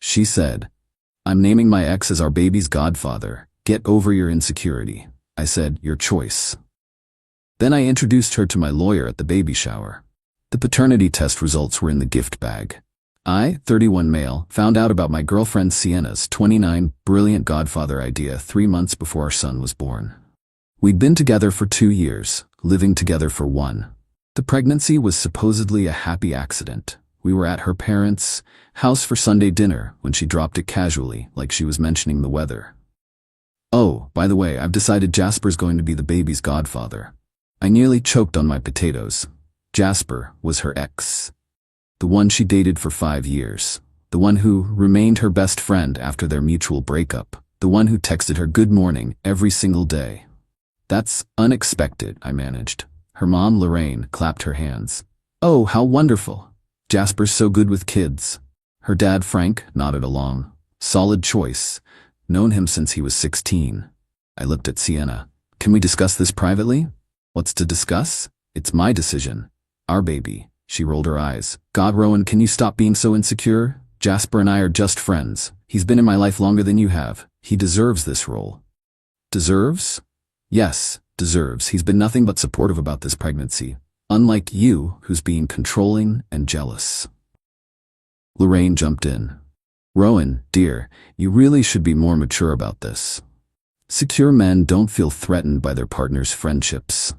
She said, "I'm naming my ex as our baby's godfather. Get over your insecurity." I said, "Your choice." Then I introduced her to my lawyer at the baby shower. The paternity test results were in the gift bag. I, 31 male, found out about my girlfriend Sienna's 29 brilliant godfather idea 3 months before our son was born. We'd been together for 2 years, living together for 1. The pregnancy was supposedly a happy accident. We were at her parents' house for Sunday dinner when she dropped it casually, like she was mentioning the weather. "Oh, by the way, I've decided Jasper's going to be the baby's godfather." I nearly choked on my potatoes. Jasper was her ex. The one she dated for 5 years. The one who remained her best friend after their mutual breakup. The one who texted her good morning every single day. "That's unexpected," I managed. Her mom, Lorraine, clapped her hands. "Oh, how wonderful. Jasper's so good with kids." Her dad, Frank, nodded along. "Solid choice. Known him since he was 16. I looked at Sienna. "Can we discuss this privately?" "What's to discuss? It's my decision. Our baby." She rolled her eyes. "God, Rowan, can you stop being so insecure? Jasper and I are just friends. He's been in my life longer than you have. He deserves this role." "Deserves?" "Yes, deserves. He's been nothing but supportive about this pregnancy. Unlike you, who's being controlling and jealous." Lorraine jumped in. "Rowan, dear, you really should be more mature about this. Secure men don't feel threatened by their partner's friendships."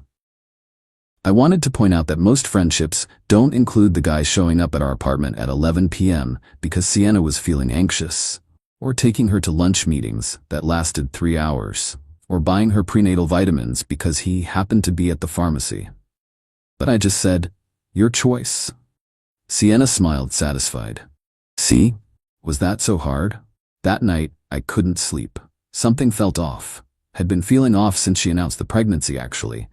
I wanted to point out that most friendships don't include the guy showing up at our apartment at 11 p.m. because Sienna was feeling anxious, or taking her to lunch meetings that lasted 3 hours, or buying her prenatal vitamins because he happened to be at the pharmacy. But I just said, "Your choice." Sienna smiled, satisfied. "See? Was that so hard?" That night, I couldn't sleep. Something felt off. Had been feeling off since she announced the pregnancy, actually.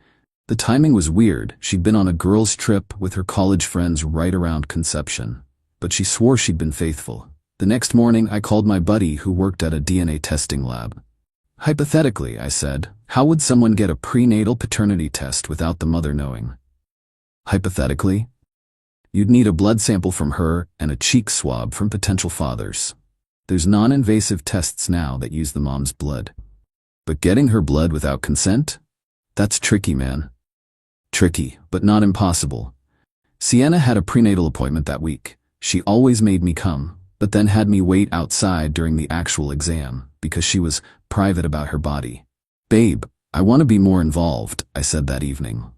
The timing was weird. She'd been on a girls' trip with her college friends right around conception. But she swore she'd been faithful. The next morning, I called my buddy who worked at a DNA testing lab. "Hypothetically," I said, "how would someone get a prenatal paternity test without the mother knowing?" "Hypothetically? You'd need a blood sample from her and a cheek swab from potential fathers. There's non-invasive tests now that use the mom's blood. But getting her blood without consent? That's tricky, man. Tricky, but not impossible." Sienna had a prenatal appointment that week. She always made me come, but then had me wait outside during the actual exam because she was private about her body. "Babe, I want to be more involved," I said that evening.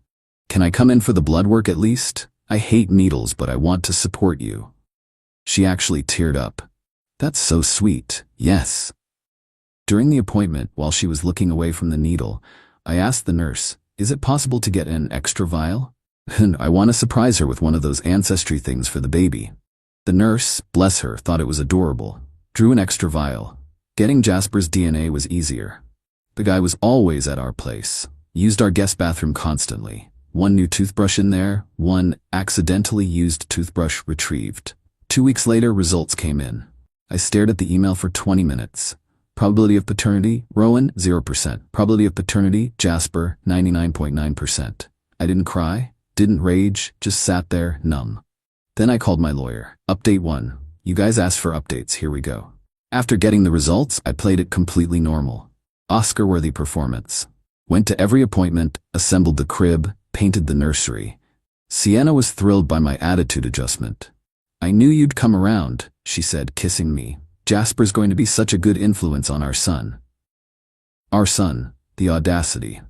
"Can I come in for the blood work at least? I hate needles, but I want to support you." She actually teared up. "That's so sweet, yes." During the appointment, while she was looking away from the needle, I asked the nurse, "Is it possible to get an extra vial? And I want to surprise her with one of those ancestry things for the baby." The nurse, bless her, thought it was adorable. Drew an extra vial. Getting Jasper's DNA was easier. The guy was always at our place. Used our guest bathroom constantly. One new toothbrush in there, one accidentally used toothbrush retrieved. 2 weeks later, results came in. I stared at the email for 20 minutes. Probability of paternity, Rowan, 0%. Probability of paternity, Jasper, 99.9%. I didn't cry, didn't rage, just sat there, numb. Then I called my lawyer. "Update 1. You guys asked for updates, here we go." After getting the results, I played it completely normal. Oscar-worthy performance. Went to every appointment, assembled the crib, painted the nursery. Sienna was thrilled by my attitude adjustment. "I knew you'd come around," she said, kissing me. "Jasper's going to be such a good influence on our son." Our son, the audacity.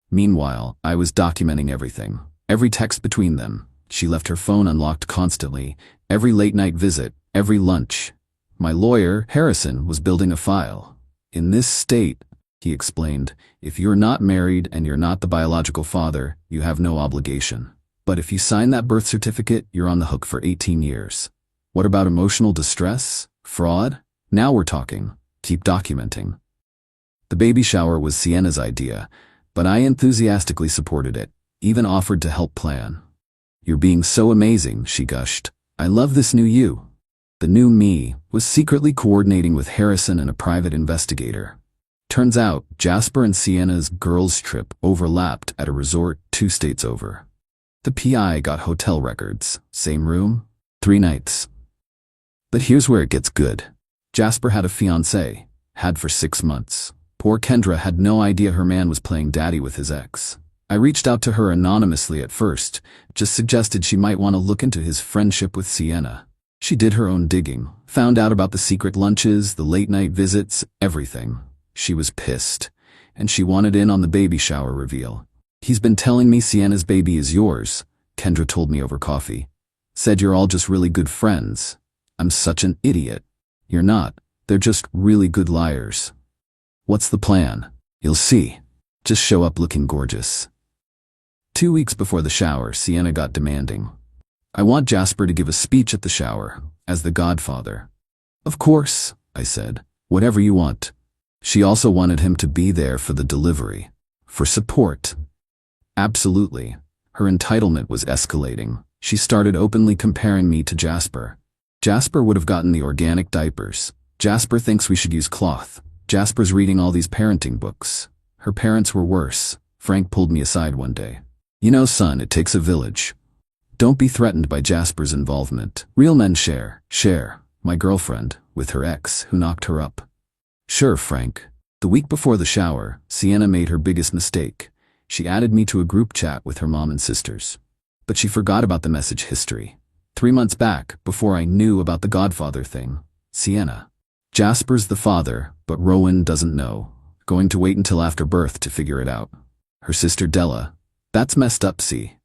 Meanwhile, I was documenting everything. Every text between them. She left her phone unlocked constantly. Every late-night visit, every lunch. My lawyer, Harrison, was building a file. "In this state," he explained, "if you're not married and you're not the biological father, you have no obligation. But if you sign that birth certificate, you're on the hook for 18 years. What about emotional distress? Fraud? Now we're talking. Keep documenting." The baby shower was Sienna's idea, but I enthusiastically supported it, even offered to help plan. "You're being so amazing," she gushed. "I love this new you." The new me was secretly coordinating with Harrison and a private investigator. Turns out, Jasper and Sienna's girls' trip overlapped at a resort 2 states over. The PI got hotel records. Same room, 3 nights. But here's where it gets good. Jasper had a fiancée, had for 6 months. Poor Kendra had no idea her man was playing daddy with his ex. I reached out to her anonymously at first, just suggested she might want to look into his friendship with Sienna. She did her own digging, found out about the secret lunches, the late-night visits, everything. She was pissed, and she wanted in on the baby shower reveal. "He's been telling me Sienna's baby is yours," Kendra told me over coffee. "Said you're all just really good friends." I'm such an idiot. You're not. They're just really good liars. What's the plan? You'll see. Just show up looking gorgeous. 2 weeks before the shower, Sienna got demanding. "I want Jasper to give a speech at the shower, as the Godfather." "Of course," I said. "Whatever you want." She also wanted him to be there for the delivery. For support. Absolutely. Her entitlement was escalating. She started openly comparing me to Jasper. Jasper would have gotten the organic diapers. Jasper thinks we should use cloth. Jasper's reading all these parenting books. Her parents were worse. Frank pulled me aside one day. "You know, son, it takes a village. Don't be threatened by Jasper's involvement. Real men share. My girlfriend, with her ex, who knocked her up." "Sure, Frank." The week before the shower, Sienna made her biggest mistake. She added me to a group chat with her mom and sisters. But she forgot about the message history. 3 months back, before I knew about the Godfather thing. Sienna. "Jasper's the father, but Rowan doesn't know. Going to wait until after birth to figure it out." Her sister Della. "That's messed up, see."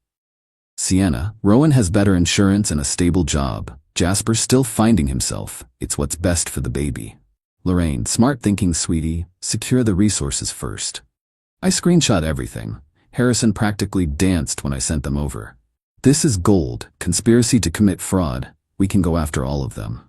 Sienna. "Rowan has better insurance and a stable job. Jasper's still finding himself. It's what's best for the baby." Lorraine. "Smart thinking, sweetie. Secure the resources first." I screenshot everything. Harrison practically danced when I sent them over. "This is gold. Conspiracy to commit fraud. We can go after all of them."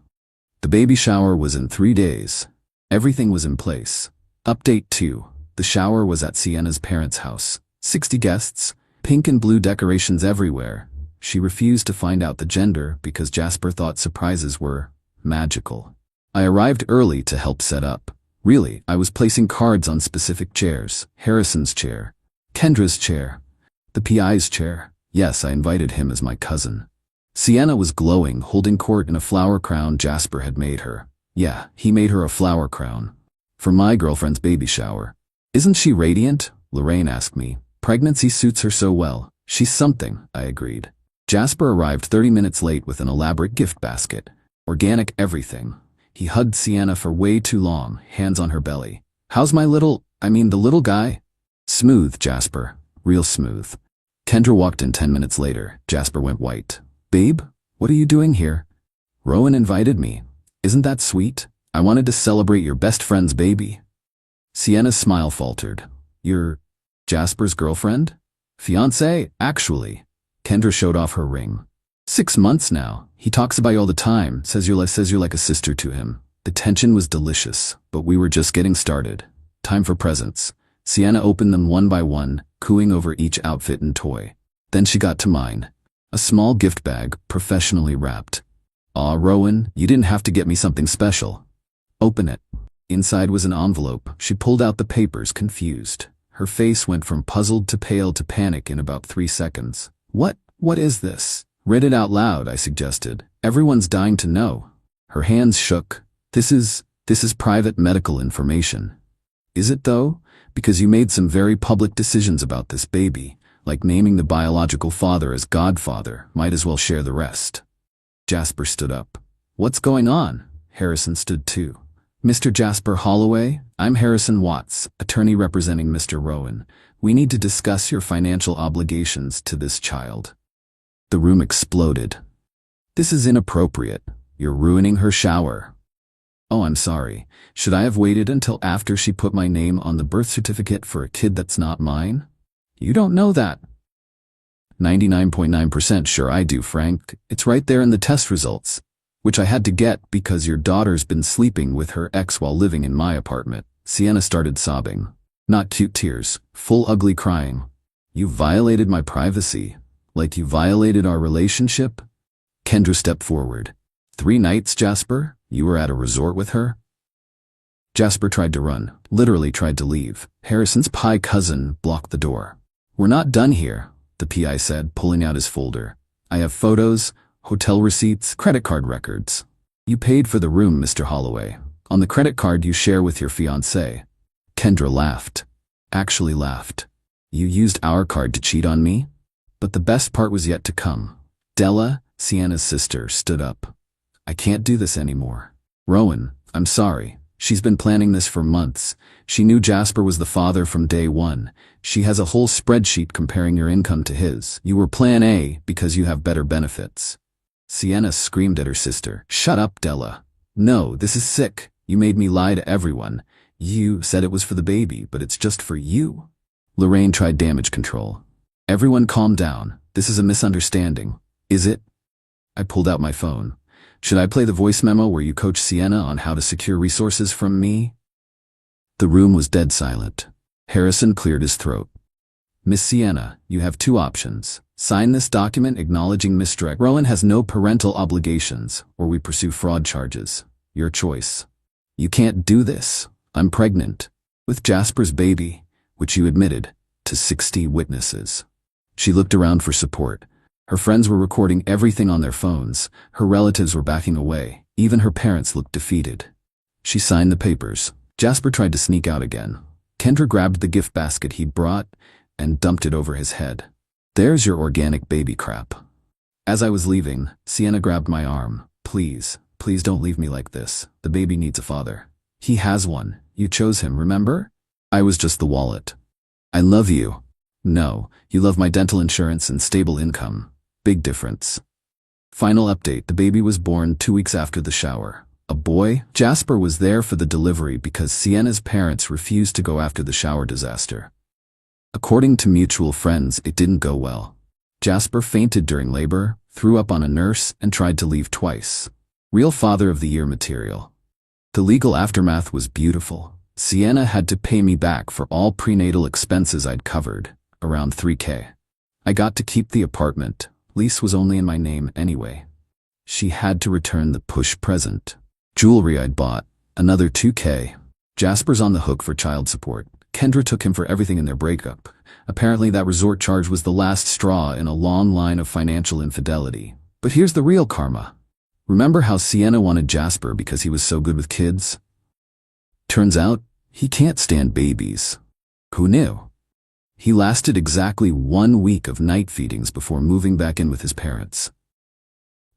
The baby shower was in 3 days. Everything was in place. Update 2. The shower was at Sienna's parents' house. 60 guests, pink and blue decorations everywhere. She refused to find out the gender because Jasper thought surprises were magical. I arrived early to help set up. Really, I was placing cards on specific chairs. Harrison's chair. Kendra's chair. The PI's chair. Yes, I invited him as my cousin. Sienna was glowing, holding court in a flower crown Jasper had made her. Yeah, he made her a flower crown. For my girlfriend's baby shower. "Isn't she radiant?" Lorraine asked me. "Pregnancy suits her so well." "She's something," I agreed. Jasper arrived 30 minutes late with an elaborate gift basket. Organic everything. He hugged Sienna for way too long, hands on her belly. "How's the little guy?" "Smooth, Jasper. Real smooth." Kendra walked in 10 minutes later. Jasper went white. "Babe, what are you doing here?" "Rowan invited me." "Isn't that sweet? I wanted to celebrate your best friend's baby." Sienna's smile faltered. "You're Jasper's girlfriend?" "Fiancé, actually." Kendra showed off her ring. 6 months now. He talks about you all the time, says you're like a sister to him. The tension was delicious, but we were just getting started. Time for presents. Sienna opened them one by one, cooing over each outfit and toy. Then she got to mine. A small gift bag, professionally wrapped. "Aw, Rowan, you didn't have to get me something special." "Open it." Inside was an envelope. She pulled out the papers, confused. Her face went from puzzled to pale to panic in about 3 seconds. What is this?" "Read it out loud," I suggested. "Everyone's dying to know." Her hands shook. This is private medical information." "Is it though? Because you made some very public decisions about this baby, like naming the biological father as Godfather. Might as well share the rest." Jasper stood up. "What's going on?" Harrison stood too. "Mr. Jasper Holloway, I'm Harrison Watts, attorney representing Mr. Rowan. We need to discuss your financial obligations to this child." The room exploded. "This is inappropriate. You're ruining her shower." "Oh, I'm sorry. Should I have waited until after she put my name on the birth certificate for a kid that's not mine?" "You don't know that." 99.9% sure I do, Frank. It's right there in the test results. Which I had to get because your daughter's been sleeping with her ex while living in my apartment." Sienna started sobbing. Not cute tears, full ugly crying. "You violated my privacy. Like you violated our relationship?" Kendra stepped forward. 3 nights, Jasper? You were at a resort with her?" Jasper tried to run, literally tried to leave. Harrison's PI cousin blocked the door. "We're not done here," the PI said, pulling out his folder. "I have photos, hotel receipts, credit card records." You paid for the room, Mr. Holloway, on the credit card you share with your fiancé. Kendra laughed. Actually laughed. You used our card to cheat on me? But the best part was yet to come. Della, Sienna's sister, stood up. I can't do this anymore. Rowan, I'm sorry. She's been planning this for months. She knew Jasper was the father from day one. She has a whole spreadsheet comparing your income to his. You were plan A because you have better benefits. Sienna screamed at her sister. Shut up, Della. No, this is sick. You made me lie to everyone. You said it was for the baby, but it's just for you. Lorraine tried damage control. Everyone calm down. This is a misunderstanding. Is it? I pulled out my phone. Should I play the voice memo where you coach Sienna on how to secure resources from me? The room was dead silent. Harrison cleared his throat. Miss Sienna, you have two options. Sign this document acknowledging misdirect. Rowan has no parental obligations, or we pursue fraud charges. Your choice. You can't do this. I'm pregnant. With Jasper's baby, which you admitted to 60 witnesses. She looked around for support. Her friends were recording everything on their phones. Her relatives were backing away. Even her parents looked defeated. She signed the papers. Jasper tried to sneak out again. Kendra grabbed the gift basket he'd brought and dumped it over his head. There's your organic baby crap. As I was leaving, Sienna grabbed my arm. Please, please don't leave me like this. The baby needs a father. He has one. You chose him, remember? I was just the wallet. I love you. No, you love my dental insurance and stable income. Big difference. Final update, the baby was born 2 weeks after the shower. A boy? Jasper was there for the delivery because Sienna's parents refused to go after the shower disaster. According to mutual friends, it didn't go well. Jasper fainted during labor, threw up on a nurse, and tried to leave twice. Real Father of the Year material. The legal aftermath was beautiful. Sienna had to pay me back for all prenatal expenses I'd covered, around $3,000. I got to keep the apartment. Lease was only in my name anyway. She had to return the push present. Jewelry I'd bought, another $2,000. Jasper's on the hook for child support. Kendra took him for everything in their breakup. Apparently that resort charge was the last straw in a long line of financial infidelity. But here's the real karma. Remember how Sienna wanted Jasper because he was so good with kids? Turns out, he can't stand babies. Who knew? He lasted exactly 1 week of night feedings before moving back in with his parents.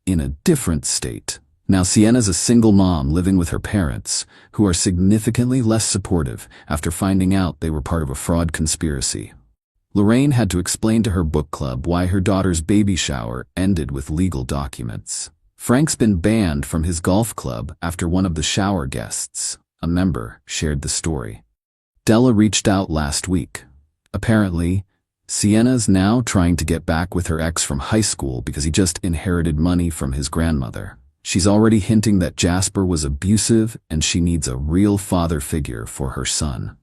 In a different state. Now Sienna's a single mom living with her parents, who are significantly less supportive after finding out they were part of a fraud conspiracy. Lorraine had to explain to her book club why her daughter's baby shower ended with legal documents. Frank's been banned from his golf club after one of the shower guests, a member, shared the story. Della reached out last week. Apparently, Sienna's now trying to get back with her ex from high school because he just inherited money from his grandmother. She's already hinting that Jasper was abusive and she needs a real father figure for her son.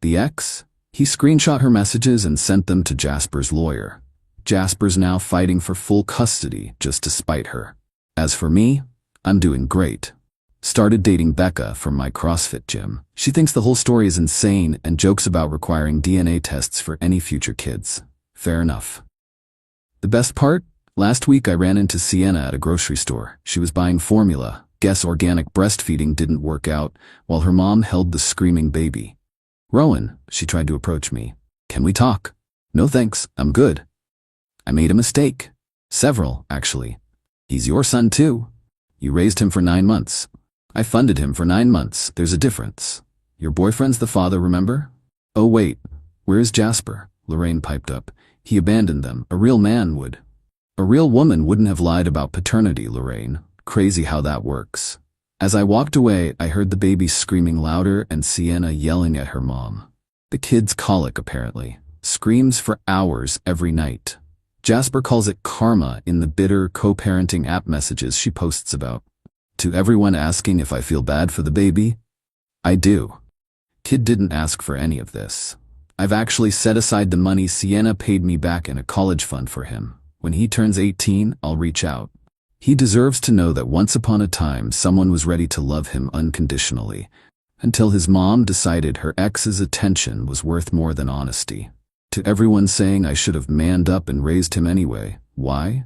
The ex? He screenshot her messages and sent them to Jasper's lawyer. Jasper's now fighting for full custody just to spite her. As for me, I'm doing great. Started dating Becca from my CrossFit gym. She thinks the whole story is insane and jokes about requiring DNA tests for any future kids. Fair enough. The best part? Last week I ran into Sienna at a grocery store. She was buying formula. Guess organic breastfeeding didn't work out, while her mom held the screaming baby. Rowan, she tried to approach me. Can we talk? No thanks, I'm good. I made a mistake. Several, actually. He's your son too. You raised him for 9 months. I funded him for 9 months. There's a difference. Your boyfriend's the father, remember? Oh wait, where is Jasper? Lorraine piped up. He abandoned them. A real man would. A real woman wouldn't have lied about paternity, Lorraine. Crazy how that works. As I walked away, I heard the baby screaming louder and Sienna yelling at her mom. The kid's colic, apparently. Screams for hours every night. Jasper calls it karma in the bitter co-parenting app messages she posts about. To everyone asking if I feel bad for the baby, I do. Kid didn't ask for any of this. I've actually set aside the money Sienna paid me back in a college fund for him. When he turns 18, I'll reach out. He deserves to know that once upon a time someone was ready to love him unconditionally, until his mom decided her ex's attention was worth more than honesty. To everyone saying I should have manned up and raised him anyway, why?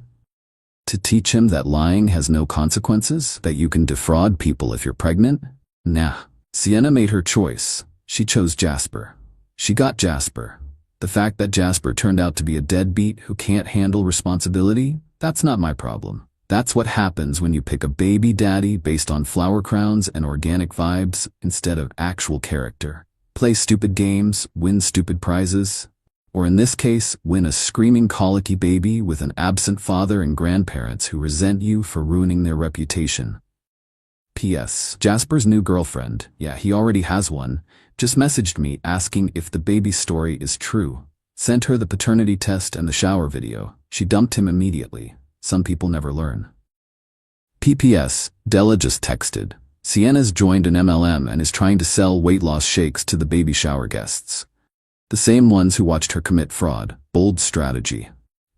To teach him that lying has no consequences, that you can defraud people if you're pregnant? Nah. Sienna made her choice. She chose Jasper. She got Jasper. The fact that Jasper turned out to be a deadbeat who can't handle responsibility, that's not my problem. That's what happens when you pick a baby daddy based on flower crowns and organic vibes instead of actual character. Play stupid games, win stupid prizes, or in this case, win a screaming colicky baby with an absent father and grandparents who resent you for ruining their reputation. P.S. Jasper's new girlfriend, yeah, he already has one, just messaged me asking if the baby story is true. Sent her the paternity test and the shower video. She dumped him immediately. Some people never learn. P.P.S. Della just texted. Sienna's joined an MLM and is trying to sell weight loss shakes to the baby shower guests. The same ones who watched her commit fraud. Bold strategy.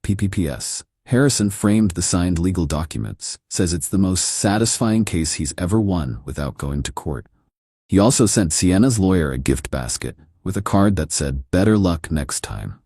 P.P.P.S. Harrison framed the signed legal documents. Says it's the most satisfying case he's ever won without going to court. He also sent Sienna's lawyer a gift basket with a card that said, "Better luck next time."